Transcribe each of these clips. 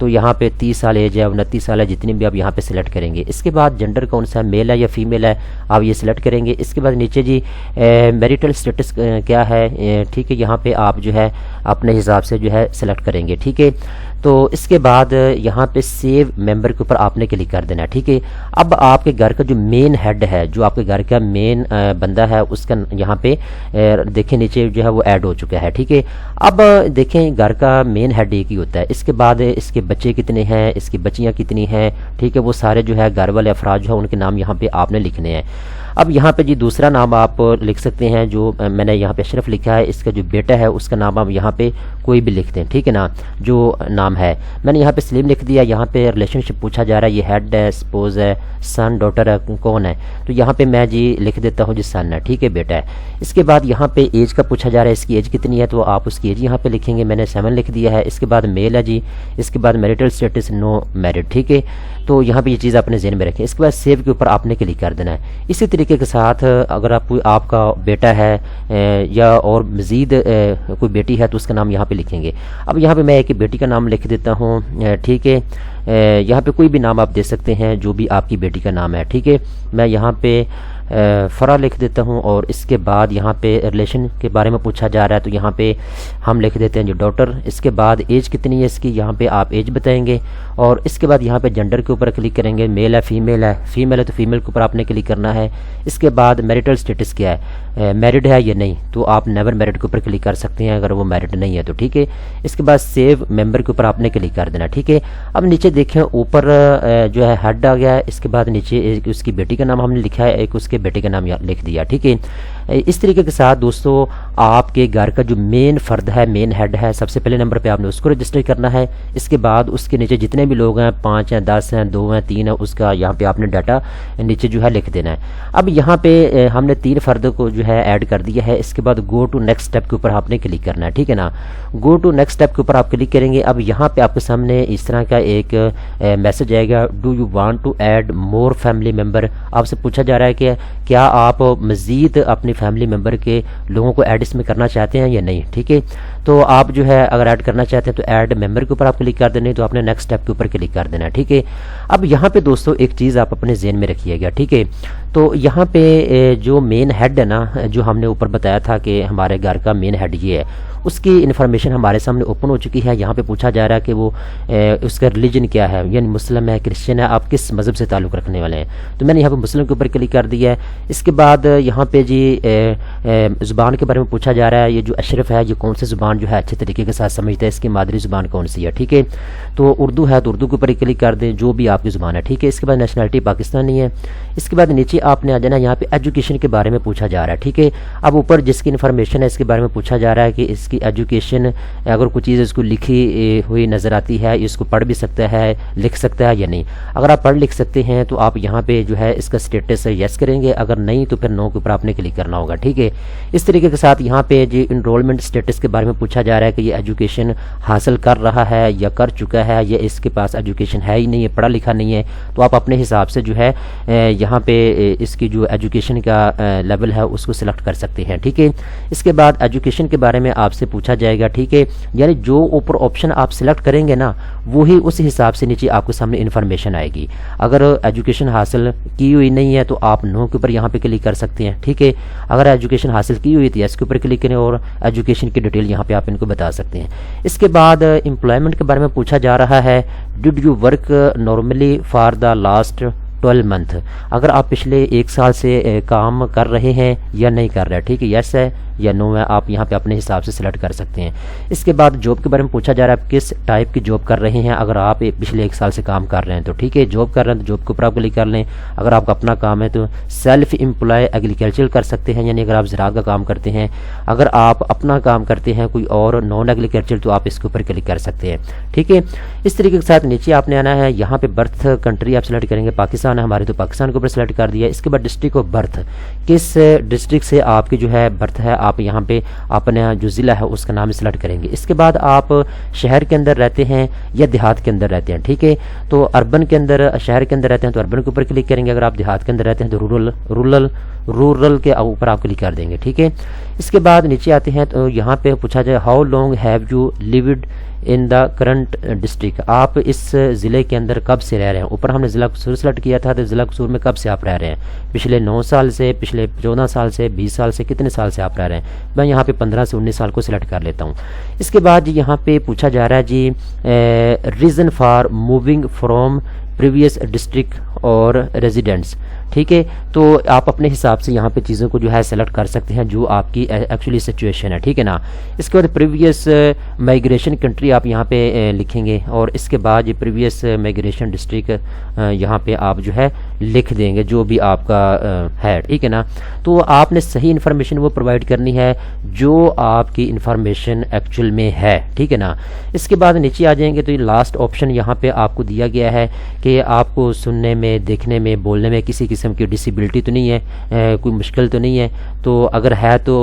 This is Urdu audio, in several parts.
تو یہاں پہ 30 سال ایج ہے، 29 سال ہے، جتنی بھی آپ یہاں پہ سلیکٹ کریں گے۔ اس کے بعد جنڈر کون سا ہے، میل ہے یا فیمیل ہے، آپ یہ سلیکٹ کریں گے۔ اس کے بعد نیچے جی میریٹل سٹیٹس کیا ہے، ٹھیک ہے، یہاں پہ آپ جو ہے اپنے حساب سے جو ہے سلیکٹ کریں گے، ٹھیک ہے۔ تو اس کے بعد یہاں پہ سیو ممبر کے اوپر آپ نے کلک کر دینا ہے، ٹھیک ہے۔ اب آپ کے گھر کا جو مین ہیڈ ہے، جو آپ کے گھر کا مین بندہ ہے، اس کا یہاں پہ دیکھیں نیچے جو ہے وہ ایڈ ہو چکا ہے، ٹھیک ہے۔ اب دیکھیں گھر کا مین ہیڈ ایک ہی ہوتا ہے، اس کے بعد اس کے بچے کتنے ہیں، اس کی بچیاں کتنی ہیں، ٹھیک ہے، وہ سارے جو ہے گھر والے افراد جو ہے ان کے نام یہاں پہ آپ نے لکھنے ہیں۔ اب یہاں پہ جی دوسرا نام آپ لکھ سکتے ہیں، جو میں نے یہاں پہ اشرف لکھا ہے، اس کا جو بیٹا ہے اس کا نام آپ یہاں پہ کوئی بھی لکھ دیں، ٹھیک ہے نا، جو نام ہے۔ میں نے یہاں پہ سلیم لکھ دیا، یہاں پہ ریلیشن شپ پوچھا جا رہا ہے، یہ ہیڈ ہے، سپوز ہے، سن ڈاٹر ہے، کون ہے، تو یہاں پہ میں جی لکھ دیتا ہوں جی سن ہے، ٹھیک ہے، بیٹا ہے۔ اس کے بعد یہاں پہ ایج کا پوچھا جا رہا ہے، اس کی ایج کتنی ہے، تو آپ اس کی ایج یہاں پہ لکھیں گے، میں نے 7 لکھ دیا ہے۔ اس کے بعد میل ہے جی، اس کے بعد میریٹل سٹیٹس نو میرڈ، ٹھیک ہے، تو یہاں پہ یہ چیز اپنے ذہن میں رکھیں۔ اس کے بعد سیو کے اوپر آپ نے کلک کر دینا ہے۔ اسی طریقے کے ساتھ اگر آپ کا بیٹا ہے یا اور مزید کوئی بیٹی ہے تو اس کا نام یہاں پہ لکھیں گے۔ اب یہاں پہ میں ایک بیٹی کا نام لکھ دیتا ہوں، ٹھیک ہے، یہاں پہ کوئی بھی نام آپ دے سکتے ہیں جو بھی آپ کی بیٹی کا نام ہے، ٹھیک ہے۔ میں یہاں پہ فرا لکھ دیتا ہوں، اور اس کے بعد یہاں پہ ریلیشن کے بارے میں پوچھا جا رہا ہے تو یہاں پہ ہم لکھ دیتے ہیں جو ڈاٹر۔ اس کے بعد ایج کتنی ہے اس کی، یہاں پہ آپ ایج بتائیں گے، اور اس کے بعد یہاں پہ جنڈر کے اوپر کلک کریں گے، میل ہے فیمیل ہے، فیمیل ہے تو فیمیل کے اوپر آپ نے کلک کرنا ہے۔ اس کے بعد میریٹل سٹیٹس کیا ہے، میرڈ ہے یا نہیں، تو آپ نیور میرڈ کے اوپر کلک کر سکتے ہیں اگر وہ میرڈ نہیں ہے تو، ٹھیک ہے۔ اس کے بعد سیو ممبر کے اوپر آپ نے کلک کر دینا، ٹھیک ہے۔ اب نیچے دیکھیں اوپر جو ہے ہیڈ آ گیا ہے، اس کے بعد نیچے ایک اس کی بیٹی کا نام ہم نے لکھا ہے، ایک اس کے بیٹے کا نام لکھ دیا، ٹھیک ہے۔ اس طریقے کے ساتھ دوستو آپ کے گھر کا جو مین فرد ہے، مین ہیڈ ہے، سب سے پہلے نمبر پہ آپ نے اس کو رجسٹر کرنا ہے۔ اس کے بعد اس کے نیچے جتنے بھی لوگ ہیں، 5 ہیں، 10 ہیں، 2 ہیں، 3 ہیں، اس کا یہاں پہ آپ نے ڈاٹا نیچے جو ہے لکھ دینا ہے۔ اب یہاں پہ ہم نے 3 فرد کو جو ہے ایڈ کر دیا ہے۔ اس کے بعد گو ٹو نیکسٹ اسٹیپ کے اوپر آپ نے کلک کرنا ہے، ٹھیک ہے نا۔ گو ٹو نیکسٹ اسٹیپ کے اوپر آپ کلک کریں گے۔ اب یہاں پہ آپ کے سامنے اس طرح کا ایک میسج آئے گا، do you want to add more family member. آپ سے پوچھا جا رہا ہے کہ کیا آپ مزید اپنی فیملی ممبر کے لوگوں کو ایڈ اس میں کرنا چاہتے ہیں یا نہیں، ٹھیک ہے۔ تو آپ جو ہے اگر ایڈ کرنا چاہتے ہیں تو ایڈ ممبر کے اوپر آپ کلک کر دینا، تو آپ نے نیکسٹ اسٹیپ کے اوپر کلک کر دینا، ٹھیک ہے۔ اب یہاں پہ دوستو ایک چیز آپ اپنے ذہن میں رکھیے گا، ٹھیک ہے۔ تو یہاں پہ جو مین ہیڈ ہے نا، جو ہم نے اوپر بتایا تھا کہ ہمارے گھر کا مین ہیڈ یہ ہے، اس کی انفارمیشن ہمارے سامنے اوپن ہو چکی ہے۔ یہاں پہ پوچھا جا رہا ہے کہ وہ اس کا ریلیجن کیا ہے، یعنی مسلم ہے، کرسچن ہے، آپ کس مذہب سے تعلق رکھنے والے ہیں، تو میں نے یہاں پہ مسلم کے اوپر کلک کر دیا ہے۔ اس کے بعد یہاں پہ جی زبان کے بارے میں پوچھا جا رہا ہے، یہ جو اشرف ہے یہ کون سی زبان جو ہے اچھے طریقے کے ساتھ سمجھتا ہے، اس کی مادری زبان کون سی ہے، ٹھیک ہے۔ تو اردو ہے تو اردو کے اوپر کلک کر دیں، جو بھی آپ کی زبان ہے، ٹھیک ہے۔ اس کے بعد نیشنلٹی پاکستانی ہے۔ اس کے بعد نیچے آپ نے آ جانا، یہاں پہ ایجوکیشن کے بارے میں پوچھا جا رہا ہے، ٹھیک ہے۔ اب اوپر جس کی انفارمیشن ہے اس کے بارے میں پوچھا جا رہا ہے کہ اس کی ایجوکیشن، اگر کوئی چیز اس کو لکھی ہوئی نظر آتی ہے، اس کو پڑھ بھی سکتا ہے، لکھ سکتا ہے یا نہیں۔ اگر آپ پڑھ لکھ سکتے ہیں تو آپ یہاں پہ جو ہے اس کا سٹیٹس یس کریں گے، اگر نہیں تو پھر نو کے اوپر آپ نے کلک کرنا ہوگا، ٹھیک ہے۔ اس طریقے کے ساتھ یہاں پہ جی انرولمنٹ سٹیٹس کے بارے میں پوچھا جا رہا ہے کہ یہ ایجوکیشن حاصل کر رہا ہے یا کر چکا ہے، یا اس کے پاس ایجوکیشن ہے ہی نہیں ہے، پڑھا لکھا نہیں ہے، تو آپ اپنے حساب سے جو ہے یہاں پہ اس کی جو ایجوکیشن کا لیول ہے اس کو سلیکٹ کر سکتے ہیں، ٹھیک ہے۔ اس کے بعد ایجوکیشن کے بارے میں آپ سے پوچھا جائے گا، ٹھیک ہے، یعنی جو اوپر آپشن آپ سلیکٹ کریں گے نا وہی اس حساب سے نیچے آپ کو سامنے انفارمیشن آئے گی۔ اگر ایجوکیشن حاصل کی ہوئی نہیں ہے تو آپ نو کے اوپر یہاں پہ کلک کر سکتے ہیں، ٹھیک ہے۔ اگر ایجوکیشن حاصل کی ہوئی تو یس کے اوپر کلک کریں، اور ایجوکیشن کی ڈیٹیل یہاں پہ آپ ان کو بتا سکتے ہیں۔ اس کے بعد امپلائمنٹ کے بارے میں پوچھا جا رہا ہے، did you work normally for the last 12 month, اگر آپ پچھلے 1 سال سے کام کر رہے ہیں یا نہیں کر رہے، ٹھیک ہے، یس ہے یا نو ہے، آپ یہاں پہ اپنے حساب سے سلیکٹ کر سکتے ہیں۔ اس کے بعد جاب کے بارے میں پوچھا جا رہا ہے، آپ کس ٹائپ کی جاب کر رہے ہیں، اگر آپ پچھلے 1 سال سے کام کر رہے ہیں تو ٹھیک ہے، جاب کر رہے ہیں تو جاب کے اوپر آپ کلک کر لیں۔ اگر آپ کا اپنا کام ہے تو سیلف امپلائی ایگریکلچر کر سکتے ہیں، یعنی اگر آپ زراعت کا کام کرتے ہیں۔ اگر آپ اپنا کام کرتے ہیں کوئی اور نان ایگریکلچر تو آپ اس کے اوپر کلک کر سکتے ہیں، ٹھیک ہے۔ اس طریقے کے ساتھ نیچے آپ نے آنا ہے، یہاں پہ برتھ کنٹری آپ سلیکٹ کریں گے، پاکستان ہے ہمارے تو پاکستان کے اوپر سلیکٹ کر دیا۔ اس کے بعد ڈسٹرکٹ آف برتھ، کس ڈسٹرکٹ سے آپ کی جو ہے برتھ ہے، آپ یہاں پہ اپنا جو ضلع ہے اس کا نام سلیکٹ کریں گے۔ اس کے بعد آپ شہر کے اندر رہتے ہیں یا دیہات کے اندر رہتے ہیں، ٹھیک ہے، تو اربن کے اندر، شہر کے اندر رہتے ہیں تو اربن کے اوپر کلک کریں گے، اگر آپ دیہات کے اندر رہتے ہیں تو رورل کے اوپر آپ کلک کر دیں گے، ٹھیک ہے۔ اس کے بعد نیچے آتے ہیں تو یہاں پہ پوچھا جائے how long have you lived in the current district, آپ اس ضلع کے اندر کب سے رہ رہے ہیں۔ اوپر ہم نے ضلع قصور سلیکٹ کیا تھا، تو ضلع قصور میں کب سے آپ رہ رہے ہیں، پچھلے 9 سال سے، پچھلے 14 سال سے، 20 سال سے، کتنے سال سے آپ رہ رہے ہیں۔ میں یہاں پہ 15 سے 19 سال کو سلیکٹ کر لیتا ہوں۔ اس کے بعد یہاں پہ پوچھا جا رہا ہے جی reason for moving from previous district اور ریزیڈنٹس، ٹھیک ہے۔ تو آپ اپنے حساب سے یہاں پہ چیزوں کو جو ہے سلیکٹ کر سکتے ہیں جو آپ کی ایکچولی سچویشن ہے، ٹھیک ہے نا۔ اس کے بعد پریویس مائگریشن کنٹری آپ یہاں پہ لکھیں گے، اور اس کے بعد یہ پریویس مائگریشن ڈسٹرکٹ یہاں پہ آپ جو ہے لکھ دیں گے جو بھی آپ کا ہے، ٹھیک ہے نا۔ تو آپ نے صحیح انفارمیشن وہ پرووائڈ کرنی ہے جو آپ کی انفارمیشن ایکچوئل میں ہے، ٹھیک ہے نا۔ اس کے بعد نیچے آ جائیں گے تو یہ لاسٹ آپشن یہاں پہ آپ کو دیا گیا ہے کہ آپ کو سننے میں، دیکھنے میں، بولنے میں کسی قسم کی ڈسیبلٹی تو نہیں ہے، کوئی مشکل تو نہیں ہے، تو اگر ہے تو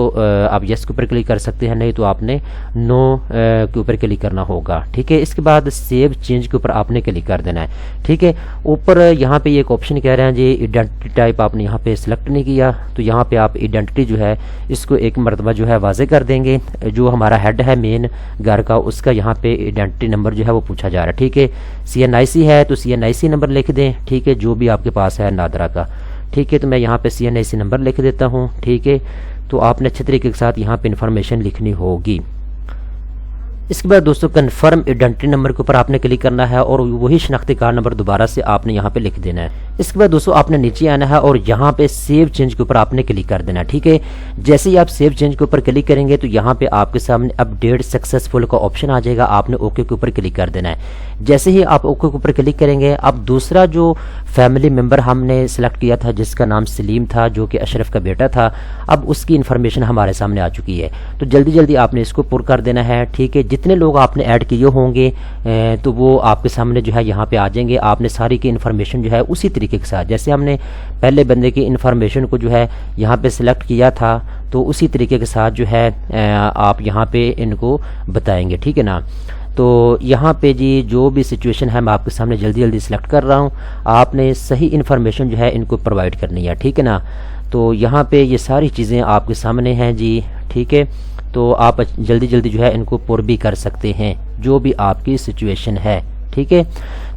آپ یس کے اوپر کلک کر سکتے ہیں، نہیں تو آپ نے نو کے اوپر کلک کرنا ہوگا، ٹھیک ہے۔ اس کے بعد سیو چینج کے اوپر آپ نے کلک کر دینا ہے، ٹھیک ہے۔ اوپر یہاں پہ یہ ایک آپشن کہہ رہے ہیں جی ایڈنٹی ٹائپ آپ نے یہاں پہ سلیکٹ نہیں کیا، تو یہاں پہ آپ ایڈنٹی جو ہے اس کو ایک مرتبہ جو ہے واضح کر دیں گے، جو ہمارا ہیڈ ہے مین گھر کا اس کا یہاں پہ ایڈنٹی نمبر جو ہے وہ پوچھا جا رہا ہے، ٹھیک ہے۔ CNIC ہے تو CNIC نمبر لکھ دیں، ٹھیک ہے، جو بھی آپ کے پاس ہے نادرا کا، ٹھیک ہے۔ تو میں یہاں پہ CNIC نمبر لکھ دیتا ہوں، ٹھیک ہے۔ تو آپ نے اچھے طریقے کے ساتھ یہاں پہ انفارمیشن لکھنی ہوگی۔ اس کے بعد دوستو کنفرم ایڈنٹی نمبر کے اوپر آپ نے کلک کرنا ہے اور وہی شناختی کارڈ نمبر دوبارہ سے آپ نے یہاں پہ لکھ دینا ہے۔ اس کے بعد دوستو آپ نے نیچے آنا ہے اور یہاں پہ سیو چینج کے اوپر آپ نے کلک کر دینا ہے، ٹھیک ہے۔ جیسے ہی آپ سیو چینج کے اوپر کلک کریں گے تو یہاں پہ آپ کے سامنے اپڈیٹ سکسیسفل کا آپشن آ جائے گا، آپ نے اوکے کے اوپر کلک کر دینا ہے۔ جیسے ہی آپ اوکے کے اوپر کلک کریں گے، اب دوسرا جو فیملی ممبر ہم نے سلیکٹ کیا تھا جس کا نام سلیم تھا، جو کہ اشرف کا بیٹا تھا، اب اس کی انفارمیشن ہمارے سامنے آ چکی ہے، تو جلدی جلدی آپ نے اس کو پر کر دینا ہے، ٹھیک ہے۔ جتنے لوگ آپ نے ایڈ کیے ہوں گے تو وہ آپ کے سامنے جو ہے یہاں پہ آ جائیں گے، آپ نے ساری کی انفارمیشن جو ہے اسی طریقے کے ساتھ جیسے ہم نے پہلے بندے کی انفارمیشن کو جو ہے یہاں پہ سلیکٹ کیا تھا تو اسی طریقے کے ساتھ جو ہے آپ یہاں پہ ان کو بتائیں گے، ٹھیک ہے نا۔ تو یہاں پہ جی جو بھی سچویشن ہے میں آپ کے سامنے جلدی جلدی سلیکٹ کر رہا ہوں، آپ نے صحیح انفارمیشن جو ہے ان کو پرووائڈ کرنی ہے، ٹھیک ہے نا۔ تو یہاں پہ یہ ساری چیزیں آپ کے سامنے ہیں جی، ٹھیک ہے۔ تو آپ جلدی جلدی جو ہے ان کو پر بھی کر سکتے ہیں جو بھی آپ کی سچویشن ہے، ٹھیک ہے۔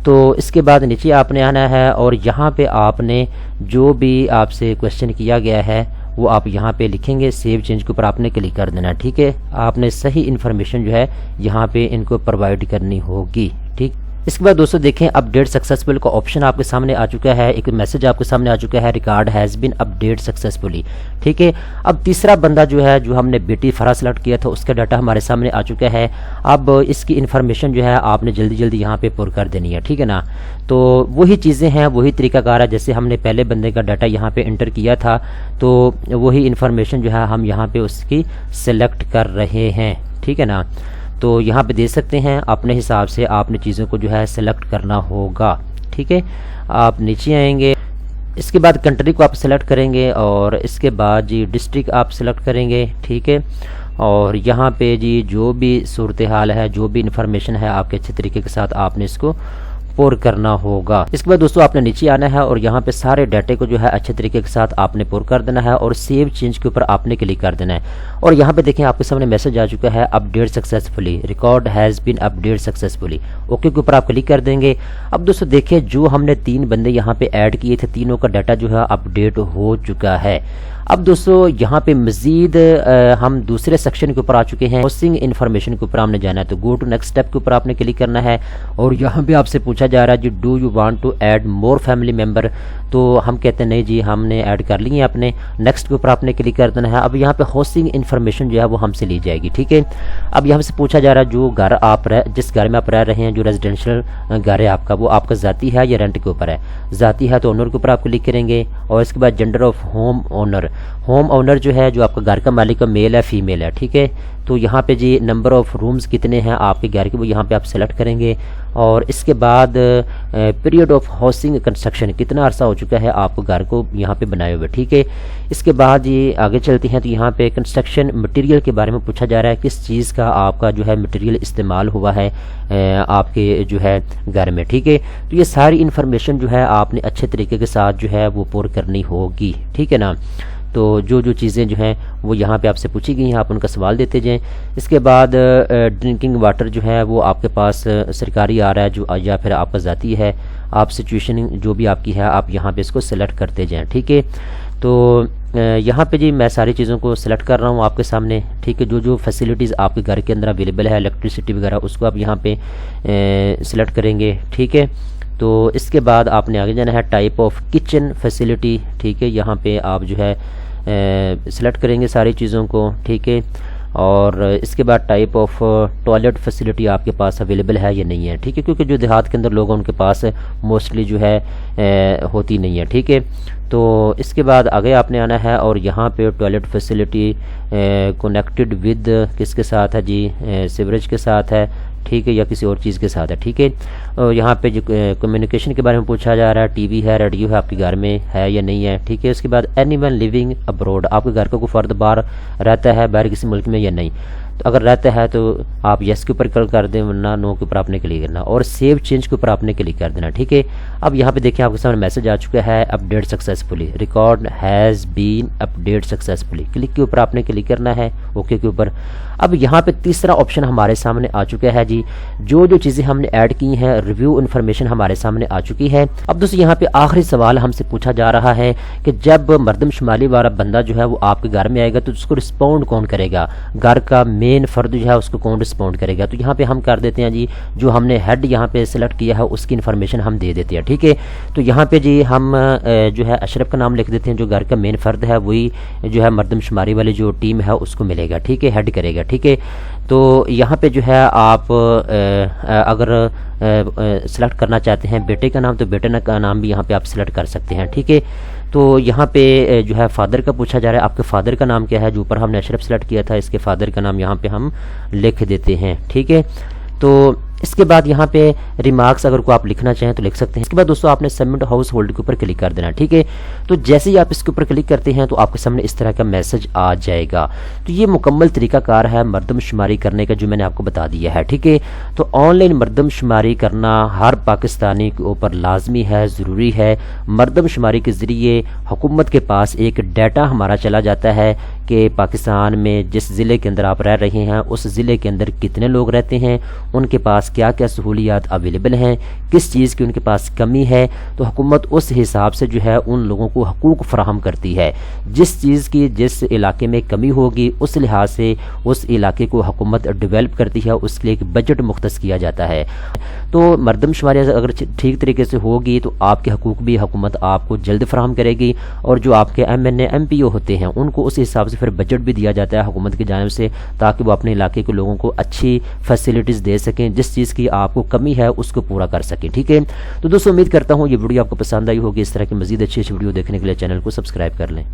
تو اس کے بعد نیچے آپ نے آنا ہے اور یہاں پہ آپ نے جو بھی آپ سے کویشچن کیا گیا ہے وہ آپ یہاں پہ لکھیں گے، سیو چینج کے اوپر آپ نے کلک کر دینا، ٹھیک ہے۔ آپ نے صحیح انفارمیشن جو ہے یہاں پہ ان کو پرووائڈ کرنی ہوگی، ٹھیک۔ اس کے بعد دوستو دیکھیں اپڈیٹ سکسیسفل کا آپشن آپ کے سامنے آ چکا ہے، ایک میسج آپ کے سامنے آ چکا ہے، record has been update successfully, ٹھیک ہے۔ اب تیسرا بندہ جو ہے جو ہم نے بیٹی فرا سلیکٹ کیا تھا اس کا ڈاٹا ہمارے سامنے آ چکا ہے، اب اس کی انفارمیشن جو ہے آپ نے جلدی جلدی یہاں پہ پر کر دینی ہے، ٹھیک ہے نا۔ تو وہی چیزیں ہیں، وہی طریقہ کار ہے جیسے ہم نے پہلے بندے کا ڈاٹا یہاں پہ انٹر کیا تھا، تو وہی انفارمیشن جو ہے ہم یہاں پہ اس کی سلیکٹ کر رہے ہیں، ٹھیک ہے نا۔ تو یہاں پہ دیکھ سکتے ہیں اپنے حساب سے آپ نے چیزوں کو جو ہے سلیکٹ کرنا ہوگا، ٹھیک ہے۔ آپ نیچے آئیں گے، اس کے بعد کنٹری کو آپ سلیکٹ کریں گے اور اس کے بعد جی ڈسٹرکٹ آپ سلیکٹ کریں گے، ٹھیک ہے۔ اور یہاں پہ جی جو بھی صورتحال ہے، جو بھی انفارمیشن ہے آپ کے اچھے طریقے کے ساتھ آپ نے اس کو پر کرنا ہوگا۔ اس کے بعد دوستو آپ نے نیچے آنا ہے اور یہاں پہ سارے ڈاٹے کو جو ہے اچھے طریقے کے ساتھ آپ نے پر کر دینا ہے اور سیو چینج کے اوپر آپ نے کلک کر دینا ہے۔ اور یہاں پہ دیکھیں آپ کے سامنے میسج آ چکا ہے update successfully, record has been update successfully, okay کے اوپر آپ کلک کر دیں گے۔ اب دوستو دیکھیں جو ہم نے 3 بندے یہاں پہ ایڈ کیے تھے تینوں کا ڈاٹا جو ہے اپڈیٹ ہو چکا ہے۔ اب دوستو یہاں پہ مزید ہم دوسرے سیکشن کے اوپر آ چکے ہیں، ہاؤسنگ انفارمیشن کے اوپر ہم نے جانا ہے، تو گو ٹو نیکسٹ اسٹیپ کے اوپر آپ نے کلک کرنا ہے اور یہاں پہ آپ سے پوچھا جا رہا ہے جی do you want to add more family member, تو ہم کہتے ہیں نہیں جی ہم نے ایڈ کر لی ہیں اپنے، نیکسٹ کے اوپر آپ نے کلک کر دینا ہے۔ اب یہاں پہ ہاؤسنگ انفارمیشن جو ہے وہ ہم سے لی جائے گی، ٹھیک ہے۔ اب یہاں سے پوچھا جا رہا ہے جو گھر آپ جس گھر میں آپ رہ رہے ہیں، جو ریزیڈینشیل گھر ہے آپ کا، وہ آپ کا ذاتی ہے یا رینٹ کے اوپر ہے، ذاتی ہے تو اونر کے اوپر آپ کلک کریں گے اور اس کے بعد gender of home owner, home owner جو ہے جو آپ کا گھر کا مالک ہے میل ہے فیمیل ہے، ٹھیک ہے۔ تو یہاں پہ جی نمبر آف رومز کتنے ہیں آپ کے گھر کے وہ یہاں پہ آپ سلیکٹ کریں گے، اور اس کے بعد پیریڈ آف ہاؤسنگ کنسٹرکشن کتنا عرصہ ہو چکا ہے آپ کو گھر کو یہاں پہ بنائے ہوئے، ٹھیک ہے۔ اس کے بعد یہ آگے چلتے ہیں تو یہاں پہ کنسٹرکشن مٹیریل کے بارے میں پوچھا جا رہا ہے، کس چیز کا آپ کا جو ہے مٹیریل استعمال ہوا ہے آپ کے جو ہے گھر میں، ٹھیک ہے۔ تو یہ ساری انفارمیشن جو ہے آپ نے اچھے طریقے کے ساتھ جو ہے وہ پور کرنی ہوگی، ٹھیک ہے نا۔ تو جو چیزیں جو ہیں وہ یہاں پہ آپ سے پوچھی گئی ہیں، آپ ان کا سوال دیتے جائیں۔ اس کے بعد ڈرنکنگ واٹر جو ہے وہ آپ کے پاس سرکاری آ رہا ہے جو یا پھر آپ کا ذاتی ہے، آپ سچویشن جو بھی آپ کی ہے آپ یہاں پہ اس کو سلیکٹ کرتے جائیں، ٹھیک ہے۔ تو یہاں پہ جی میں ساری چیزوں کو سلیکٹ کر رہا ہوں آپ کے سامنے، ٹھیک ہے۔ جو فیسیلیٹیز آپ کے گھر کے اندر اویلیبل ہے، الیکٹریسٹی وغیرہ، اس کو آپ یہاں پہ سلیکٹ کریں گے، ٹھیک ہے۔ تو اس کے بعد آپ نے آگے جانا ہے ٹائپ آف کچن فیسیلیٹی، ٹھیک ہے۔ یہاں پہ آپ جو ہے سلیکٹ کریں گے ساری چیزوں کو، ٹھیک ہے۔ اور اس کے بعد ٹائپ آف ٹوائلٹ فیسیلیٹی آپ کے پاس اویلیبل ہے یا نہیں ہے، ٹھیک ہے، کیونکہ جو دیہات کے اندر لوگ ہیں ان کے پاس موسٹلی جو ہے ہوتی نہیں ہے، ٹھیک ہے۔ تو اس کے بعد آگے آپ نے آنا ہے اور یہاں پہ ٹوائلٹ فیسیلیٹی کنیکٹڈ ود کس کے ساتھ ہے جی، سیوریج کے ساتھ ہے، ٹھیک ہے، یا کسی اور چیز کے ساتھ ہے، ٹھیک ہے۔ اور یہاں پہ جو کمیونیکیشن کے بارے میں پوچھا جا رہا ہے، ٹی وی ہے، ریڈیو ہے آپ کے گھر میں ہے یا نہیں ہے، ٹھیک ہے۔ اس کے بعد اینی ون لیونگ ابروڈ، آپ کے گھر کا کوئی فرد باہر رہتا ہے باہر کسی ملک میں یا نہیں، تو اگر رہتا ہے تو آپ یس کے اوپر کلک کر دیں، ورنہ نو کے اوپر آپ نے کلک کرنا، اور سیو چینج کے اوپر آپ نے کلک کر دینا، ٹھیک ہے۔ اب یہاں پہ دیکھیں آپ کے سامنے میسج آ چکا ہے، update successfully, record has been update successfully, click کے اوپر آپ نے کلک کرنا ہے، اوکے کے اوپر۔ اب یہاں پہ تیسرا آپشن ہمارے سامنے آ چکا ہے جی، جو چیزیں ہم نے ایڈ کی ہیں، ریویو انفارمیشن ہمارے سامنے آ چکی ہے۔ اب دوستو یہاں پہ آخری سوال ہم سے پوچھا جا رہا ہے کہ جب مردم شمالی والا بندہ جو ہے وہ آپ کے گھر میں آئے گا تو اس کو رسپونڈ کون کرے گا، گھر کا مین فرد جو ہے اس کو کون رسپونڈ کرے گا۔ تو یہاں پہ ہم کر دیتے ہیں جی، جو ہم نے ہیڈ یہاں پہ سلیکٹ کیا ہے اس کی انفارمیشن ہم دے دیتے ہیں، ٹھیک ہے۔ تو یہاں پہ جی ہم جو ہے اشرف کا نام لکھ دیتے ہیں، جو گھر کا مین فرد ہے وہی جو ہے مردم شماری والی جو ٹیم ہے اس کو ملے گا، ٹھیک ہے، ہیڈ کرے گا، ٹھیک ہے۔ تو یہاں پہ جو ہے آپ اگر سلیکٹ کرنا چاہتے ہیں بیٹے کا نام تو بیٹے کا نام بھی یہاں پہ آپ سلیکٹ کر سکتے ہیں، ٹھیک ہے۔ تو یہاں پہ جو ہے فادر کا پوچھا جا رہا ہے، آپ کے فادر کا نام کیا ہے، جو اوپر ہم نے اشرف سلیکٹ کیا تھا اس کے فادر کا نام یہاں پہ ہم لکھ دیتے ہیں، ٹھیک ہے۔ تو اس کے بعد یہاں پہ ریمارکس اگر کو آپ لکھنا چاہیں تو لکھ سکتے ہیں۔ اس کے بعد دوستو آپ نے سبمٹ ہاؤس ہولڈ کے اوپر کلک کر دینا، ٹھیک ہے۔ تو جیسے ہی آپ اس کے اوپر کلک کرتے ہیں تو آپ کے سامنے اس طرح کا میسج آ جائے گا۔ تو یہ مکمل طریقہ کار ہے مردم شماری کرنے کا جو میں نے آپ کو بتا دیا ہے، ٹھیک ہے۔ تو آن لائن مردم شماری کرنا ہر پاکستانی کے اوپر لازمی ہے، ضروری ہے۔ مردم شماری کے ذریعے حکومت کے پاس ایک ڈیٹا ہمارا چلا جاتا ہے کہ پاکستان میں جس ضلع کے اندر آپ رہ رہے ہیں اس ضلع کے اندر کتنے لوگ رہتے ہیں، ان کے پاس کیا کیا سہولیات اویلیبل ہیں، کس چیز کی ان کے پاس کمی ہے۔ تو حکومت اس حساب سے جو ہے ان لوگوں کو حقوق فراہم کرتی ہے، جس چیز کی جس علاقے میں کمی ہوگی اس لحاظ سے اس علاقے کو حکومت ڈیولپ کرتی ہے، اس کے لیے ایک بجٹ مختص کیا جاتا ہے۔ تو مردم شماری اگر ٹھیک طریقے سے ہوگی تو آپ کے حقوق بھی حکومت آپ کو جلد فراہم کرے گی، اور جو آپ کے M N A M P O ہوتے ہیں ان کو اس حساب سے پھر بجٹ بھی دیا جاتا ہے حکومت کی جانب سے، تاکہ وہ اپنے علاقے کے لوگوں کو اچھی فیسیلیٹیز دے سکیں، جس چیز کی آپ کو کمی ہے اس کو پورا کر سکیں، ٹھیک ہے۔ تو دوستو امید کرتا ہوں یہ ویڈیو آپ کو پسند آئی ہوگی، اس طرح کی مزید اچھی ویڈیو دیکھنے کے لیے چینل کو سبسکرائب کر لیں۔